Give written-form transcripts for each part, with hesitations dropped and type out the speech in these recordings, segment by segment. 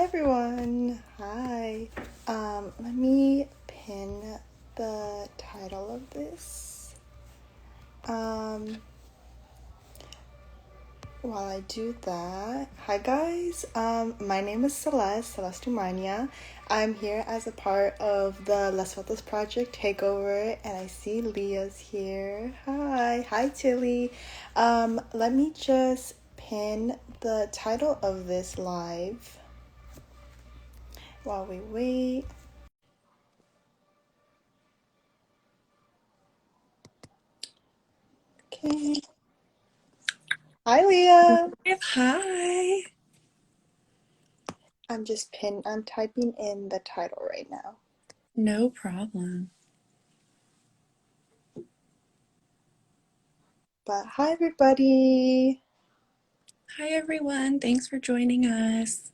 everyone. Hi. Let me pin the title of this. Um, while I do that, hi guys. My name is Celeste Umana. I'm here as a part of the Las Fotos Project Takeover, and I see Leah's here. Hi Tilly. Let me just pin the title of this live while we wait. Okay. Hi, Leah. Hi. I'm typing in the title right now. No problem. But hi, everybody. Hi, everyone. Thanks for joining us.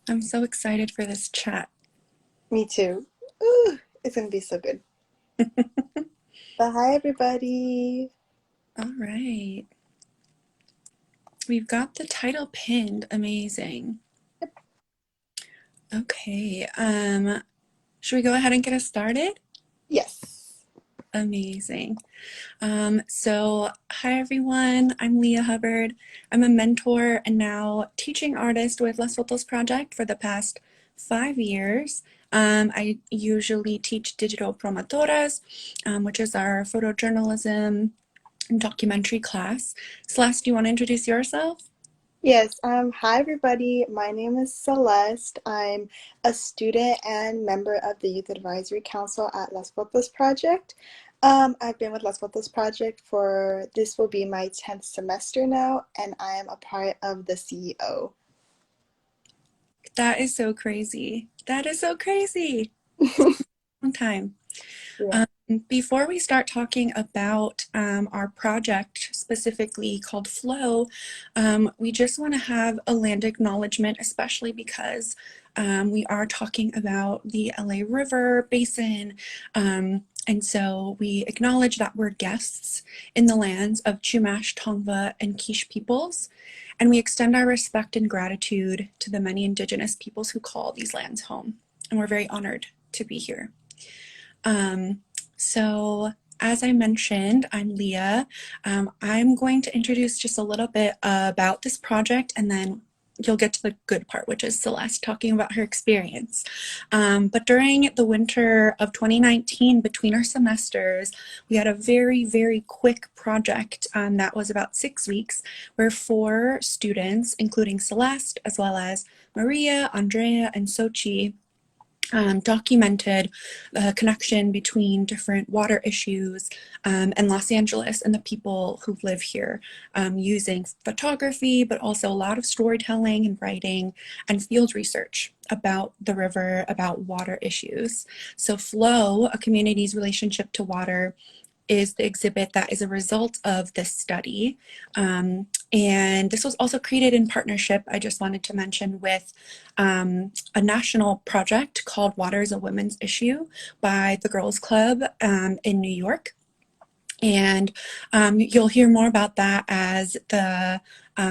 I'm so excited for this chat. Me too. Ooh, it's gonna be so good. But hi, everybody. All right. We've got the title pinned. Amazing. Okay. Should we go ahead and get us started? Yes. Amazing. Hi everyone. I'm Leah Hubbard. I'm a mentor and now teaching artist with Las Fotos Project for the past 5 years. I usually teach digital promotoras, which is our photojournalism and documentary class. Celeste, do you want to introduce yourself? Yes. Hi, everybody. My name is Celeste. I'm a student and member of the Youth Advisory Council at Las Fotos Project. I've been with Las Fotos Project for this will be my 10th semester now, and I am a part of the CEO. That is so crazy. That is so crazy. Long time. Yeah. Before we start talking about our project specifically called Flow, we just want to have a land acknowledgement, especially because we are talking about the LA River Basin. And so we acknowledge that we're guests in the lands of Chumash, Tongva, and Quiche peoples. And we extend our respect and gratitude to the many Indigenous peoples who call these lands home. And we're very honored to be here. So as I mentioned, I'm Leah. I'm going to introduce just a little bit about this project and then you'll get to the good part, which is Celeste talking about her experience. But during the winter of 2019, between our semesters, we had a very, very quick project that was about 6 weeks, where 4 students, including Celeste, as well as Maria, Andrea, and Sochi, documented the connection between different water issues and Los Angeles and the people who live here, using photography, but also a lot of storytelling and writing and field research about the river, about water issues. So Flow, a community's relationship to water, is the exhibit that is a result of this study. And this was also created in partnership, I just wanted to mention, with a national project called Water is a Women's Issue by the Girls Club in New York. And you'll hear more about that as the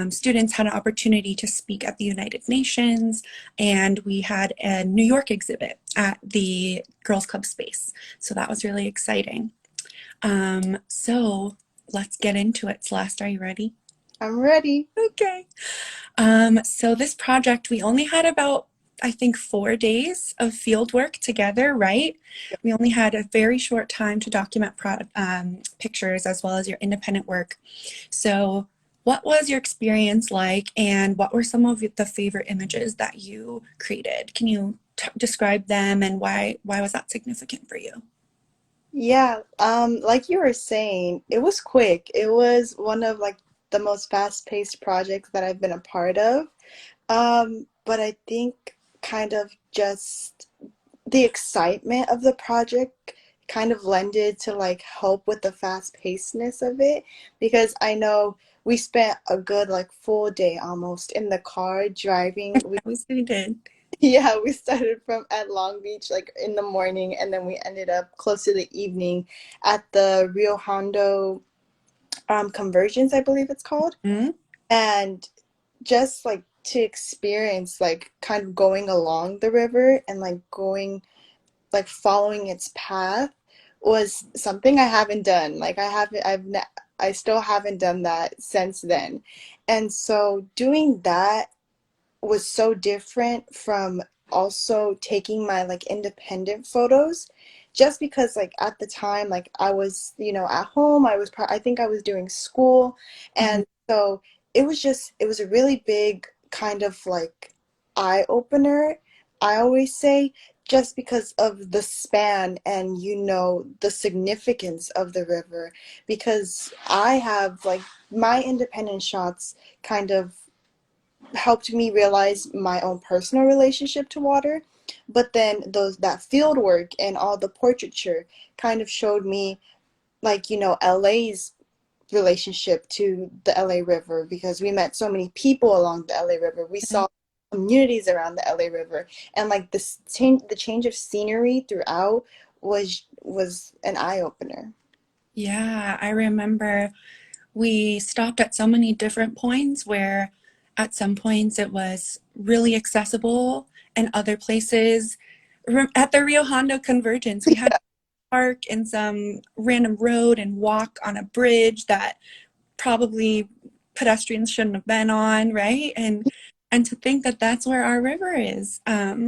students had an opportunity to speak at the United Nations, and we had a New York exhibit at the Girls Club space. So that was really exciting. So let's get into it. Celeste, are you ready? I'm ready. Okay. So this project, we only had about, I think, 4 days of field work together, right? We only had a very short time to document pictures as well as your independent work. So what was your experience like, and what were some of the favorite images that you created? Can you describe them, and why was that significant for you? Yeah, like you were saying, it was quick. It was one of like the most fast-paced projects that I've been a part of. But I think kind of just the excitement of the project kind of lended to like help with the fast-pacedness of it because I know we spent a good like full day almost in the car driving. We did. Yeah, we started from at Long Beach like in the morning, and then we ended up close to the evening at the Rio Hondo Convergence, I believe it's called. Mm, And just like to experience like kind of going along the river and like going like following its path was something I haven't done. Like I still haven't done that since then. And so doing that was so different from also taking my like independent photos, just because like at the time like I was, at home. I think I was doing school, mhm. and so it was a really big kind of like eye opener, I always say, just because of the span and the significance of the river, because I have like my independent shots kind of helped me realize my own personal relationship to water. But then that field work and all the portraiture kind of showed me like, LA's relationship to the LA River, because we met so many people along the LA River. We saw communities around the LA River, and like the change of scenery throughout was an eye opener. Yeah, I remember we stopped at so many different points where at some points it was really accessible, and other places at the Rio Hondo Convergence we had to park in some random road and walk on a bridge that probably pedestrians shouldn't have been on, right? And to think that that's where our river is, that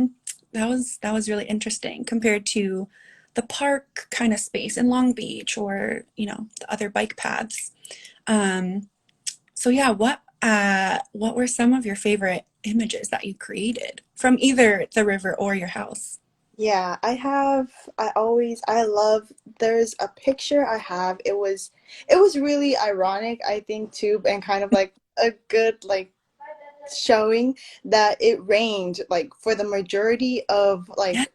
was really interesting compared to the park kind of space in Long Beach, or the other bike paths. um, so yeah, what were some of your favorite images that you created from either the river or your house? Yeah, I love, there's a picture I have. It was really ironic, I think, too, and kind of like a good like showing that it rained like for the majority of Yeah,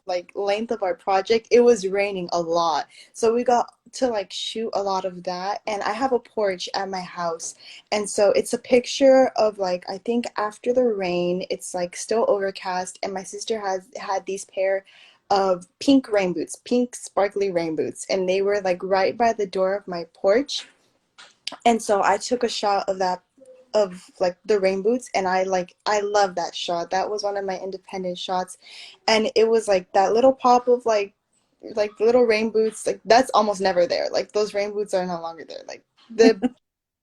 like length of our project. It was raining a lot, so we got to like shoot a lot of that. And I have a porch at my house, and so it's a picture of like, I think after the rain it's like still overcast, and my sister has had these pair of pink rain boots, pink sparkly rain boots, and they were like right by the door of my porch. And so I took a shot of that, of like the rain boots, and I love that shot. That was one of my independent shots. And it was like that little pop of like little rain boots, like that's almost never there. Like those rain boots are no longer there. Like the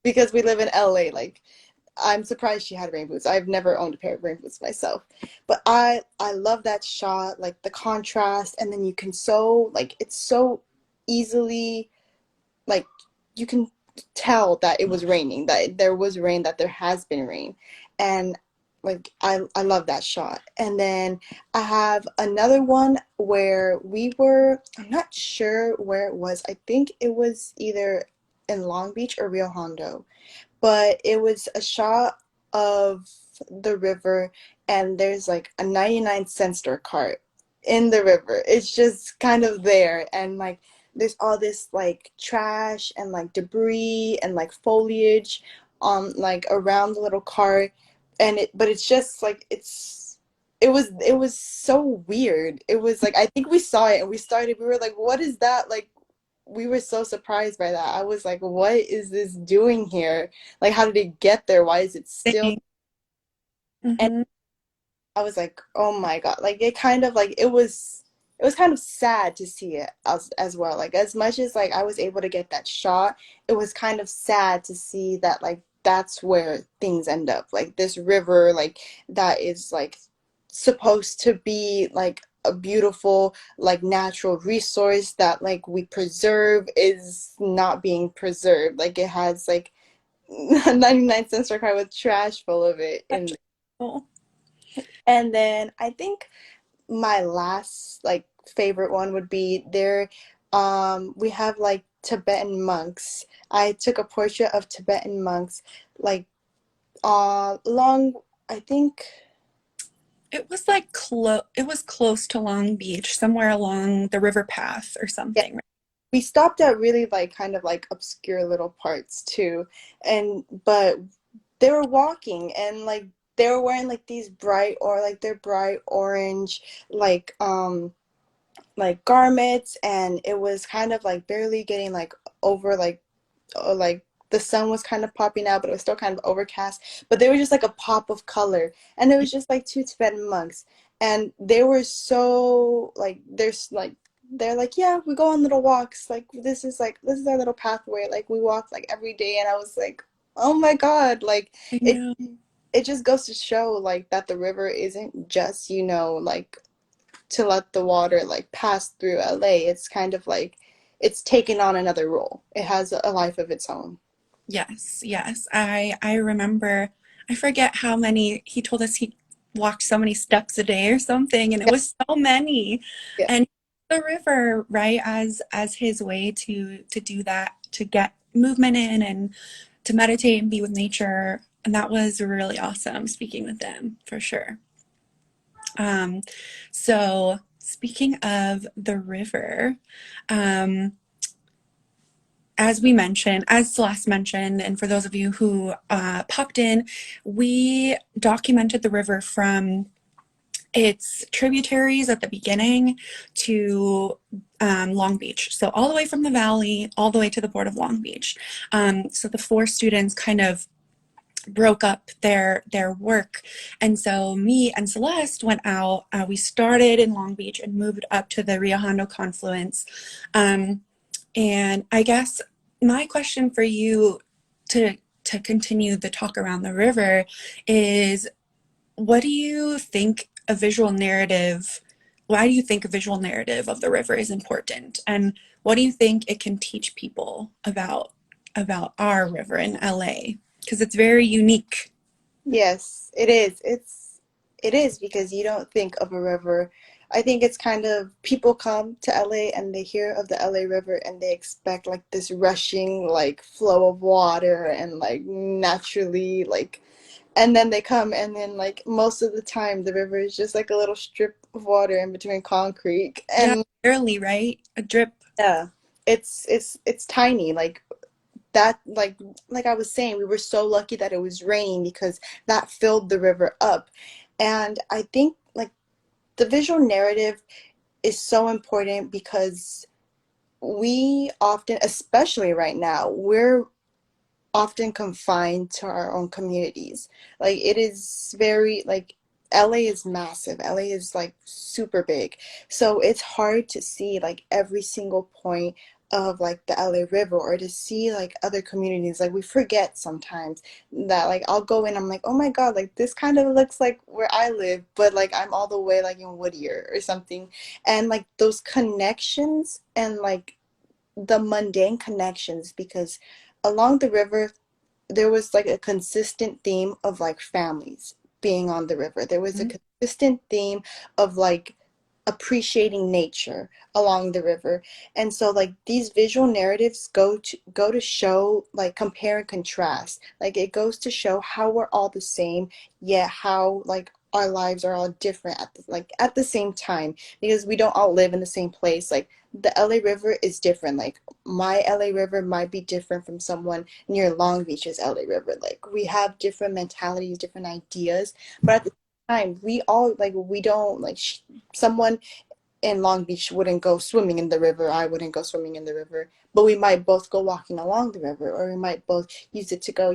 because we live in LA, like I'm surprised she had rain boots. I've never owned a pair of rain boots myself. But I love that shot, like the contrast, and then you can so like it's so easily like you can tell that it was raining, that there was rain, that there has been rain. And like I love that shot. And then I have another one where I'm not sure where it was. I think it was either in Long Beach or Rio Hondo, but it was a shot of the river, and there's like a 99-cent store cart in the river. It's just kind of there, and like there's all this like trash and like debris and like foliage like around the little cart. And it's just like it was so weird. It was like, I think we saw it and we were like, what is that? Like we were so surprised by that. I was like, what is this doing here? Like, how did it get there? Why is it still? And mm-hmm. I was like, oh my God. Like, it kind of like, it was kind of sad to see it as well. Like, as much as like I was able to get that shot, it was kind of sad to see that like that's where things end up. Like this river, like that is like supposed to be like a beautiful like natural resource that like we preserve, is not being preserved. Like it has like 99-cent store card with trash full of it in. Oh, And then I think my last like favorite one would be there. We have like Tibetan monks. I took a portrait of Tibetan monks like long, I think. it was close to Long Beach, somewhere along the river path or Yeah, something, right? we stopped at really like kind of like obscure little parts too. And but they were walking, and like they were wearing like these bright, or like they're bright orange like like garments, and it was kind of like barely getting like over like like the sun was kind of popping out, but it was still kind of overcast. But they were just like a pop of color, and it was just like two Tibetan monks, and they were so like they're like, yeah, we go on little walks. Like this is our little pathway. Like we walk like every day, and I was like, oh my God, like I it know. it just goes to show like that the river isn't just, like to let the water like pass through LA. It's kind of like it's taken on another role. It has a life of its own. Yes, yes. I remember, I forget how many, he told us he walked so many steps a day or something, and it Yeah, was so many. yeah, And the river, right, as his way to do that, to get movement in and to meditate and be with nature. And that was really awesome speaking with them for sure. Um, so speaking of the river, um, as we mentioned, as Celeste mentioned, and for those of you who popped in, we documented the river from its tributaries at the beginning to Long Beach. So all the way from the valley, all the way to the port of Long Beach. So the four students kind of broke up their work, and so me and Celeste went out. We started in Long Beach and moved up to the Rio Hondo confluence. um, and I guess my question for you to continue the talk around the river is, what do you think a visual narrative why do you think a visual narrative of the river is important, and what do you think it can teach people about our river in LA, because it's very unique. yes, it is. It is because you don't think of a river. I think it's kind of people come to LA and they hear of the LA River and they expect like this rushing like flow of water and like naturally like, and then they come and then like most of the time the river is just like a little strip of water in between concrete. Yeah, And barely, right? A drip. yeah, it's tiny. Like that like I was saying, we were so lucky that it was raining because that filled the river up. And I think like the visual narrative is so important because we often, especially right now, we're often confined to our own communities. Like it is very like LA is massive. LA is like super big. So it's hard to see like every single point of like the LA River or to see like other communities. Like we forget sometimes that like I'll go in, I'm like, oh my God, like this kind of looks like where I live, but like I'm all the way like in Whittier or something. And like those connections and like the mundane connections because along the river there was like a consistent theme of like families being on the river. There was a Mhm. consistent theme of like appreciating nature along the river. And so like these visual narratives go to show like compare and contrast. Like it goes to show how we're all the same, yet how like our lives are all different at the same time because we don't all live in the same place. Like the LA River is different. Like my LA River might be different from someone near Long Beach's LA River. Like we have different mentalities, different ideas, but at the same time, we all like we don't like someone in Long Beach wouldn't go swimming in the river. I wouldn't go swimming in the river, but we might both go walking along the river, or we might both use it to go,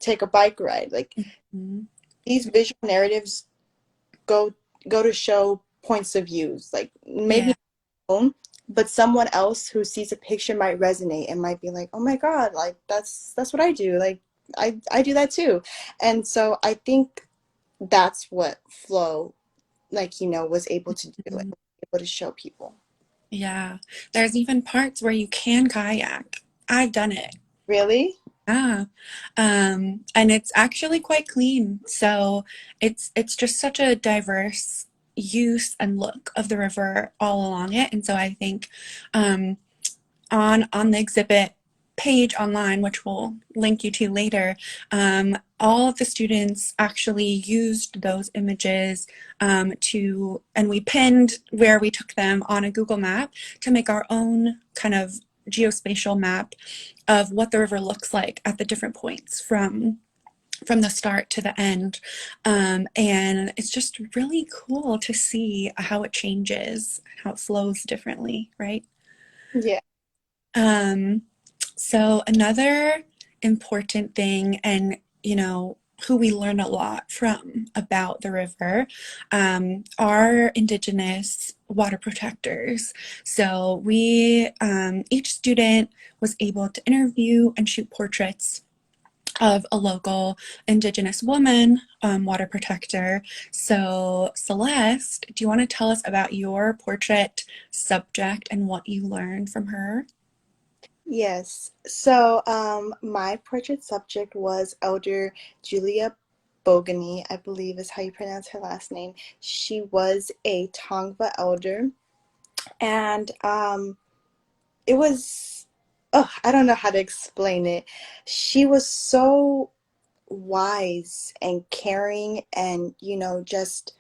take a bike ride. Like Mhm. these visual narratives go go to show points of views. Like maybe Yeah. own, but someone else who sees a picture might resonate and might be like, "Oh my God, like that's what I do. Like I do that too." And so I think that's what Flow like, was able to do and Mhm. able to show people. Yeah, there's even parts where you can kayak. I've done it. Really? Yeah. And it's actually quite clean. So it's just such a diverse use and look of the river all along it. And so I think um, on the exhibit page online, which we'll link you to later, all of the students actually used those images and we pinned where we took them on a Google map to make our own kind of geospatial map of what the river looks like at the different points from the start to the end. And it's just really cool to see how it changes, how it flows differently, right? Yeah. Um, So another important thing, and who we learn a lot from about the river, are Indigenous water protectors. So we, each student was able to interview and shoot portraits of a local Indigenous woman water protector. So Celeste, do you want to tell us about your portrait subject and what you learned from her? Yes. So, my portrait subject was Elder Julia Bogany, I believe is how you pronounce her last name. She was a Tongva elder, and it was, oh, I don't know how to explain it. She was so wise and caring, and just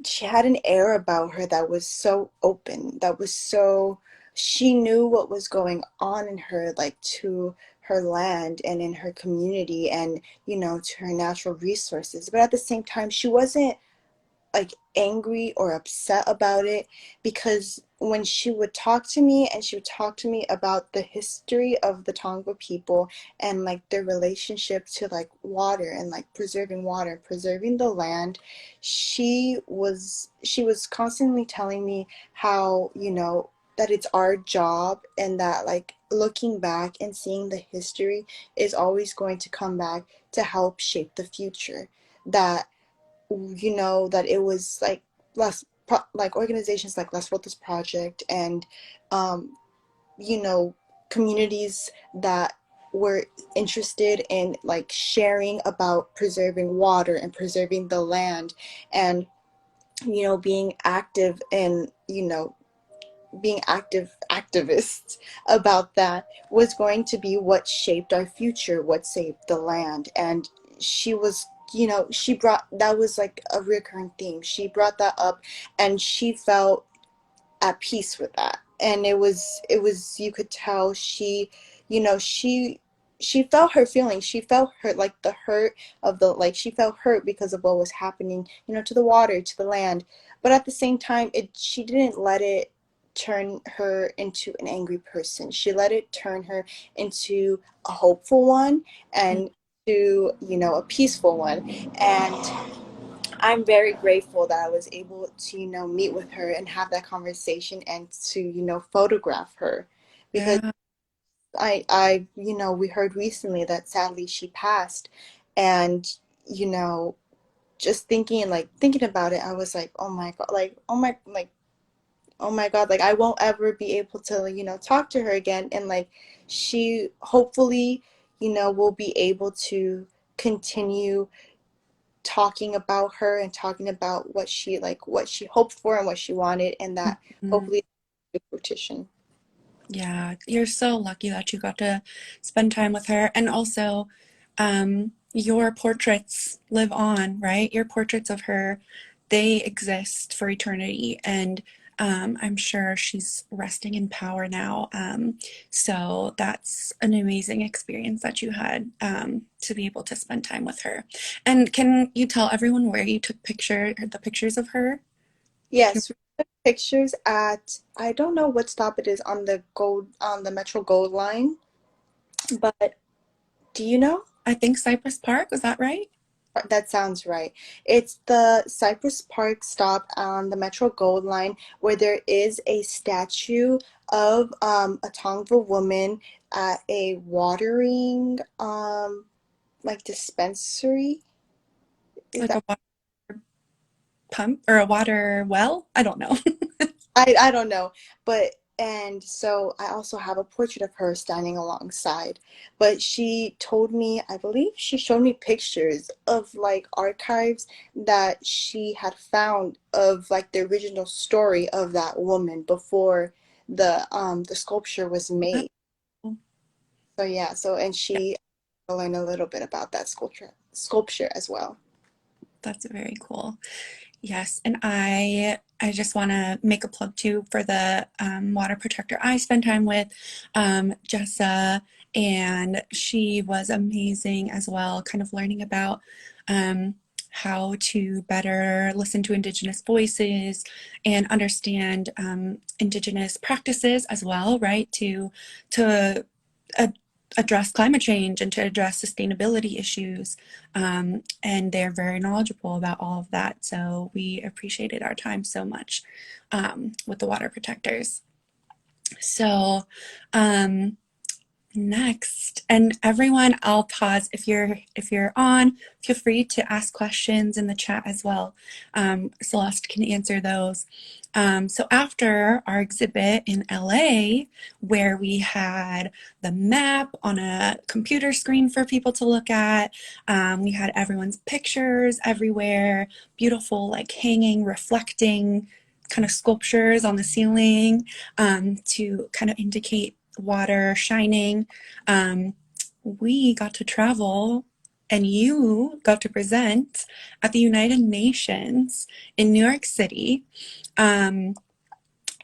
she had an air about her that was so open, that was so, she knew what was going on in her, like to her land and in her community and, to her natural resources. But at the same time, she wasn't like angry or upset about it, because when she would talk to me and she would talk to me about the history of the Tongva people and like their relationship to like water and like preserving water, preserving the land, she was constantly telling me how, that it's our job, and that like looking back and seeing the history is always going to come back to help shape the future. That that it was like like organizations like Las Fotos Project and um, you know communities that were interested in like sharing about preserving water and preserving the land, and being active and being active activists about that was going to be what shaped our future, what saved the land. And she was, she brought, that was like a recurring theme. She brought that up, and she felt at peace with that. And it was you could tell she, you know she felt her feelings. She felt hurt, like the hurt of the, like she felt hurt because of what was happening, to the water, to the land. But at the same time, it she didn't let it turn her into an angry person. She let it turn her into a hopeful one, and to, a peaceful one. And I'm very grateful that I was able to, meet with her and have that conversation, and to, photograph her, because Yeah. we heard recently that sadly she passed. And, you know, just thinking about it, I was like, oh my God, oh my God, like I won't ever be able to, talk to her again. And like, she hopefully, will be able to continue talking about her and talking about what she hoped for and what she wanted, and that Mhm. hopefully the fruition. Yeah, you're so lucky that you got to spend time with her. And also, your portraits live on, right? Your portraits of her, they exist for eternity. And I'm sure she's resting in power now. So that's an amazing experience that you had to be able to spend time with her. And can you tell everyone where you took the pictures of her? Yes, we took pictures at, I don't know what stop it is on the Metro Gold line, but do you know? I think Cypress Park, was that right? That sounds right. It's the Cypress Park stop on the Metro Gold Line, where there is a statue of a Tongva woman at a watering like dispensary. Is Like that, a pump or a water well? I don't know. I don't know, but and so I also have a portrait of her standing alongside. But she told me, I believe she showed me pictures of like archives that she had found of like the original story of that woman before the sculpture was made. So yeah, so and Yeah, she learned a little bit about that sculpture as well. that's very cool. Yes, and I just want to make a plug too for the water protector I spent time with, Jessa, and she was amazing as well. Kind of learning about um, how to better listen to Indigenous voices and understand Indigenous practices as well, right? To address climate change and to address sustainability issues. And they're very knowledgeable about all of that. So we appreciated our time so much with the water protectors. So, um, next, and everyone, I'll pause. If you're on, feel free to ask questions in the chat as well. Celeste can answer those. So after our exhibit in LA, where we had the map on a computer screen for people to look at, we had everyone's pictures everywhere, beautiful, like hanging, reflecting kind of sculptures on the ceiling to kind of indicate water shining. We got to travel and you got to present at the United Nations in New York City. Um,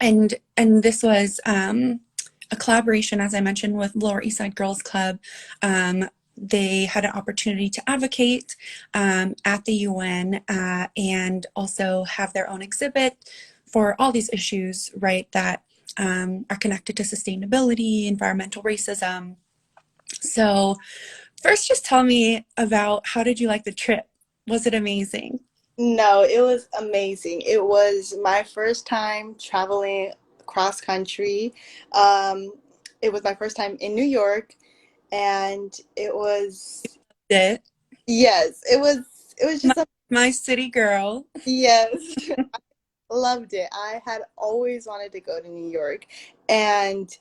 and this was a collaboration, as I mentioned, with Lower East Side Girls Club. They had an opportunity to advocate at the UN and also have their own exhibit for all these issues, right, that are connected to sustainability, environmental racism. So first, just tell me about how did you like the trip? Was it amazing? No, it was amazing. It was my first time traveling cross country. Um, it was my first time in New York, and it was, It yes, it was my, just a, my city girl. yes. Loved it. I had always wanted to go to New York, and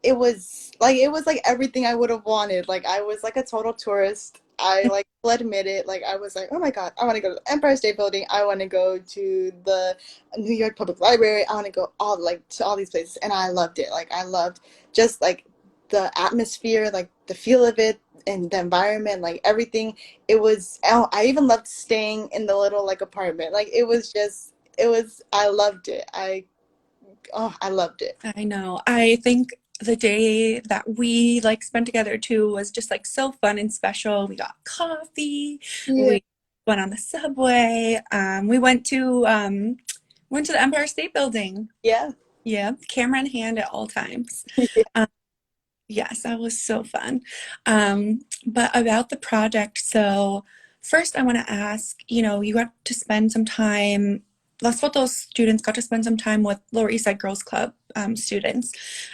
it was like everything I would have wanted. Like I was like a total tourist. I like will admit it. Like I was like, oh my God, I want to go to the Empire State Building. I want to go to the New York Public Library. I want to go all like to all these places, and I loved it. Like I loved just like the atmosphere, like the feel of it, and the environment, like everything. It was. Oh, I even loved staying in the little like apartment. Like it was just. It was. I loved it. I loved it. I know. I think the day that we like spent together too was just like so fun and special. We got coffee. Yeah. We went on the subway. We went to the Empire State Building. Yeah. Yeah, camera in hand at all times. Yes, that was so fun. But about the project, so first I want to ask, you got to spend some time, Las Fotos students got to spend some time with Lower East Side Girls Club students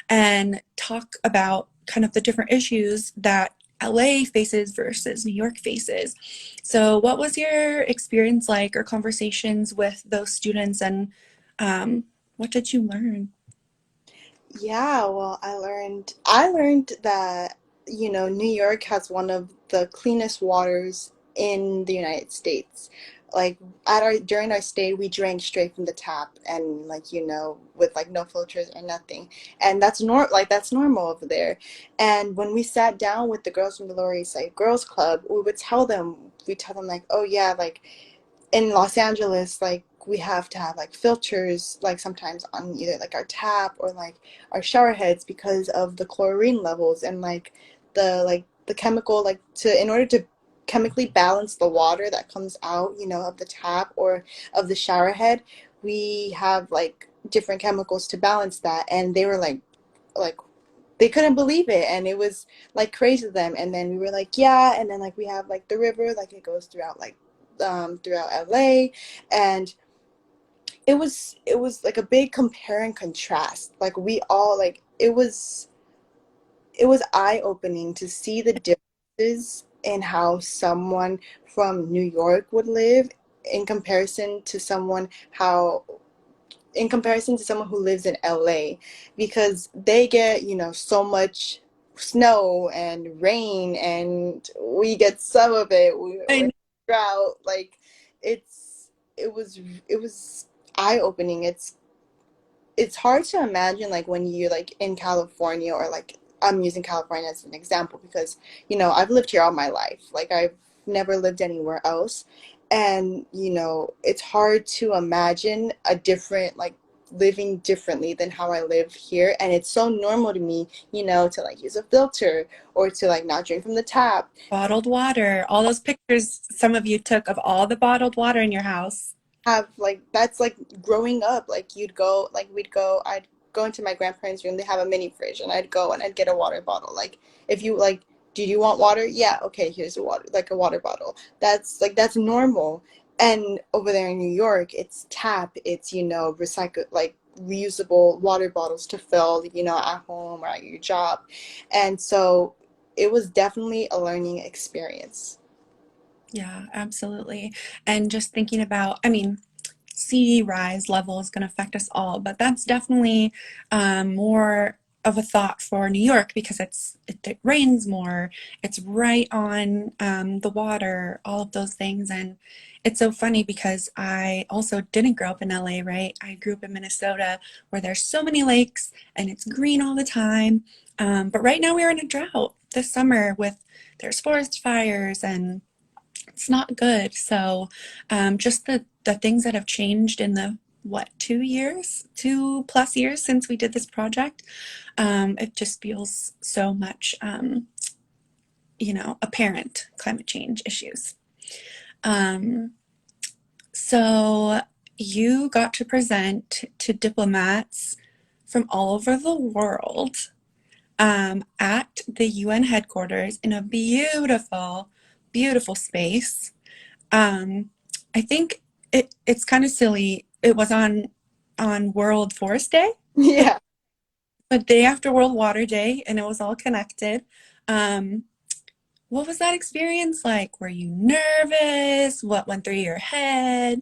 and talk about kind of the different issues that LA faces versus New York faces. So what was your experience like or conversations with those students and what did you learn? Yeah, well, I learned that, New York has one of the cleanest waters in the United States. Like at our during our stay, we drank straight from the tap and like, with like no filters or nothing. And that's normal over there. And when we sat down with the girls from the Lower East Side Girls Club, we tell them like, "Oh yeah, like in Los Angeles, like we have to have like filters, like sometimes on either like our tap or like our shower heads because of the chlorine levels and like the chemical like to in order to chemically balance the water that comes out, of the tap or of the shower head, we have like different chemicals to balance that." And they were like they couldn't believe it, and it was like crazy to them. And then we were like, yeah. And then like we have like the river, like it goes throughout like throughout LA. And it was like a big compare and contrast. Like we all like it was eye opening to see the differences in how someone from New York would live in comparison to someone who lives in LA, because they get, so much snow and rain, and we get some of it. We're I drought. Like it's it was eye opening. It's hard to imagine like when you're like in California, or like I'm using California as an example because I've lived here all my life. Like I've never lived anywhere else. And it's hard to imagine a different like living differently than how I live here. And it's so normal to me, to like use a filter or to like not drink from the tap. Bottled water, all those pictures some of you took of all the bottled water in your house. Have like that's like growing up, like we'd go, go into my grandparents' room, they have a mini fridge, and I'd go and I'd get a water bottle. Like, if you like, do you want water? Yeah, okay, here's a water, like a water bottle. That's normal. And over there in New York, it's tap, it's, recycle, like reusable water bottles to fill, at home or at your job. And so it was definitely a learning experience. Yeah, absolutely. And just thinking about, I mean, sea rise level is going to affect us all, but that's definitely more of a thought for New York because it rains more, it's right on the water, all of those things. And it's so funny because I also didn't grow up in LA, right? I grew up in Minnesota where there's so many lakes and it's green all the time. But right now we're in a drought this summer with there's forest fires and it's not good. So just the things that have changed in the what 2 years, 2+ years since we did this project, it just feels so much apparent climate change issues. Um, so you got to present to diplomats from all over the world at the UN headquarters in a beautiful, beautiful space. Um, I think it's kind of silly. It was on World Forest Day, Yeah. the day after World Water Day, and it was all connected. Um, what was that experience like? Were you nervous? What went through your head?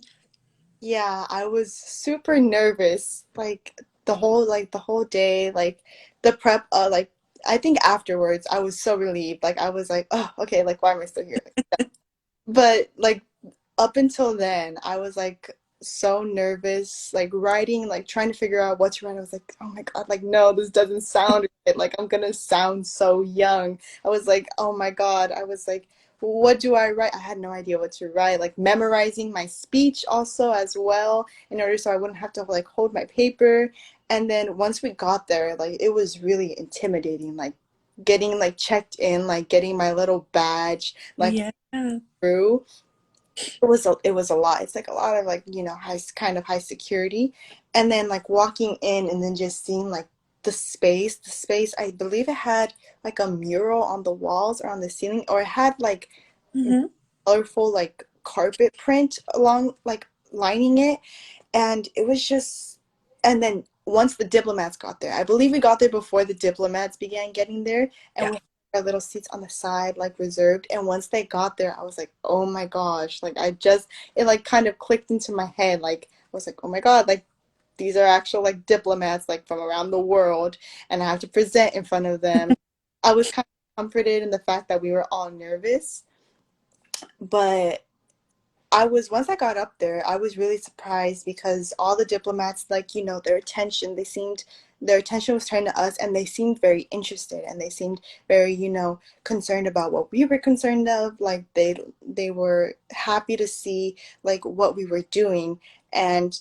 Yeah, I was super nervous, like the whole day, like the prep, like I think afterwards I was so relieved. Like I was like, oh, okay, like why am I still here? But like up until then, I was like so nervous, like writing, like trying to figure out what to write. I was like, oh my God, like no, this doesn't sound right. Like I'm gonna sound so young. I was like, oh my God. I was like, what do I write? I had no idea what to write. Like memorizing my speech also as well, in order so I wouldn't have to like hold my paper. And then once we got there, like it was really intimidating, like getting like checked in, like getting my little badge, like Yeah. through. It was a lot. It's like a lot of like, high security. And then like walking in and then just seeing like the space, I believe it had like a mural on the walls or on the ceiling, or it had like Hmm. colorful like carpet print along like lining it. And it was just, and then once the diplomats got there, I believe we got there before the diplomats began getting there, and Yeah. we had our little seats on the side like reserved. And once they got there, I was like, oh my gosh, like it like kind of clicked into my head. Like I was like, oh my God, like these are actual like diplomats like from around the world, and I have to present in front of them. I was kind of comforted in the fact that we were all nervous, but once I got up there, I was really surprised because all the diplomats, like, their attention was turned to us, and they seemed very interested, and they seemed very, concerned about what we were concerned of. Like they were happy to see like what we were doing. And,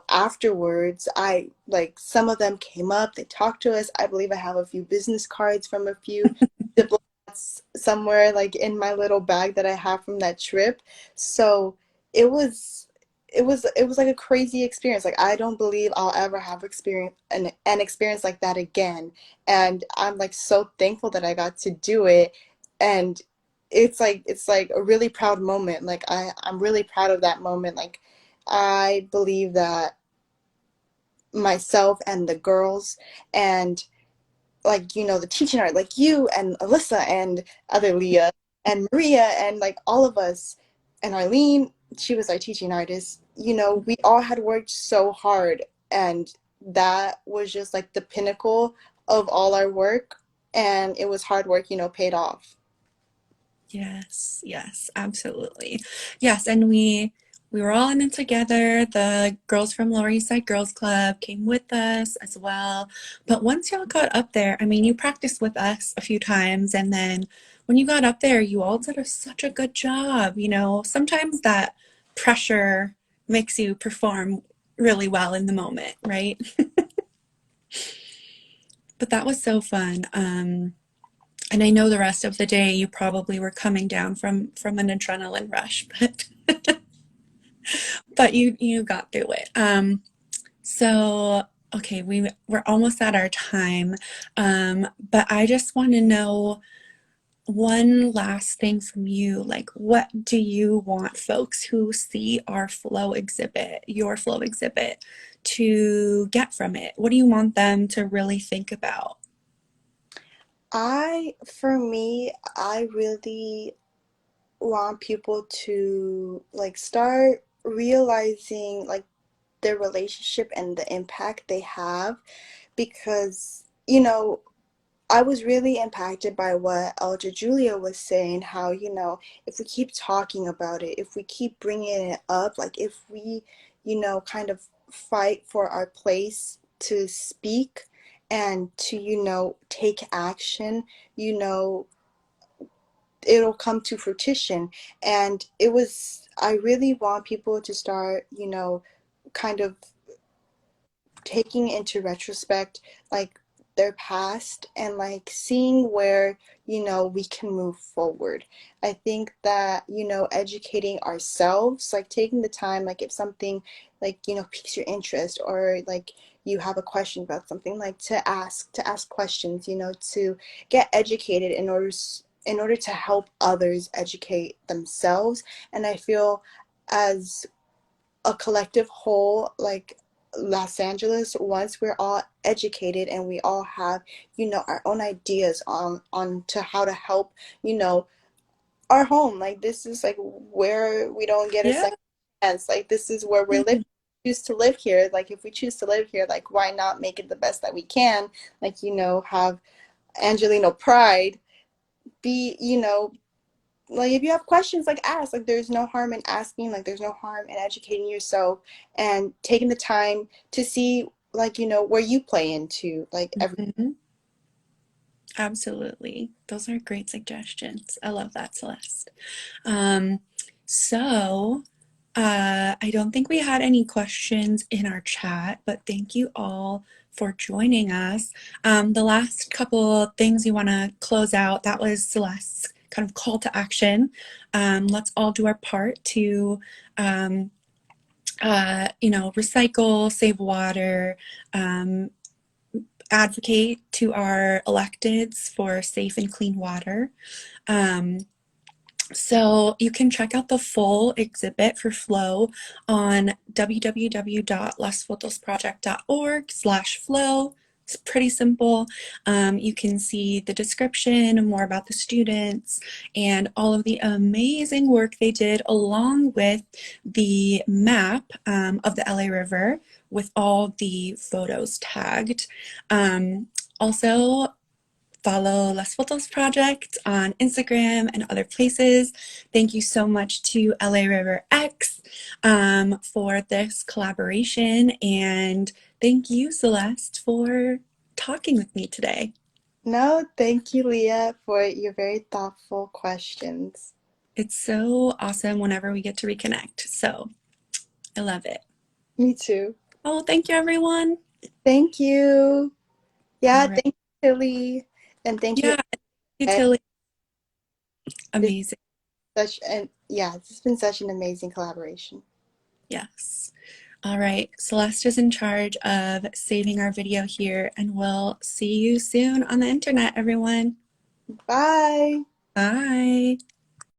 afterwards, like some of them came up, they talked to us. I believe I have a few business cards from a few diplomats somewhere like in my little bag that I have from that trip. So it was it was like a crazy experience. Like I don't believe I'll ever have an experience like that again. And I'm like so thankful that I got to do it. And it's like a really proud moment. Like I'm really proud of that moment. Like I believe that myself and the girls and like the teaching art, like you and Alyssa and other Leah and Maria and like all of us, and Arlene, she was our teaching artist. We all had worked so hard, and that was just like the pinnacle of all our work, and it was hard work, paid off. Yes, yes, absolutely. Yes, and we were all in it together. The girls from Lower East Side Girls Club came with us as well. But once y'all got up there, I mean, you practiced with us a few times, and then when you got up there, you all did such a good job. Sometimes that pressure makes you perform really well in the moment, right? But that was so fun. And I know the rest of the day you probably were coming down from an adrenaline rush, but you got through it. So Okay, we're almost at our time. But I just want to know one last thing from you. Like, what do you want folks who see our flow exhibit, your flow exhibit, to get from it? What do you want them to really think about? For me, I really want people to like start realizing like their relationship and the impact they have because, I was really impacted by what Elder Julia was saying, how, if we keep talking about it, if we keep bringing it up, like if we, kind of fight for our place to speak and to, take action, you know, it'll come to fruition. And I really want people to start, kind of taking into retrospect like their past and like seeing where we can move forward. I think that educating ourselves, like taking the time, like if something like piques your interest, or like you have a question about something, like to ask questions, to get educated in order to help others educate themselves. And I feel as a collective whole, like Los Angeles, once we're all educated and we all have, our own ideas on to how to help, you know, our home. Like this is like where we don't get a Yeah. second chance. Like this is where we're living. Choose to live here. Like if we choose to live here, like why not make it the best that we can? Like, have Angelino pride, be, like if you have questions, like ask. Like there's no harm in asking, like there's no harm in educating yourself and taking the time to see, like, where you play into like every. Mhm. Absolutely. Those are great suggestions. I love that, Celeste. Um, so I don't think we had any questions in our chat, but thank you all for joining us. The last couple things you want to close out, that was Celeste's kind of call to action. Let's all do our part to, um, recycle, save water, um, advocate to our electeds for safe and clean water. Um, so you can check out the full exhibit for Flow on www.lasfotosproject.org/flow. It's pretty simple. You can see the description, more about the students, and all of the amazing work they did, along with the map of the LA River with all the photos tagged. Also, follow Las Fotos Project on Instagram and other places. Thank you so much to LA River X for this collaboration. And thank you, Celeste, for talking with me today. No, thank you, Leah, for your very thoughtful questions. It's so awesome whenever we get to reconnect. So I love it. Me too. Oh, thank you, everyone. Thank you. All Yeah, right. thank you, Tilly, and thank you. Yeah, you Ed. Tilly. This Amazing. such and yeah, this has been such an amazing collaboration. Yes. All right, Celeste is in charge of saving our video here, and we'll see you soon on the internet, everyone. Bye. Bye.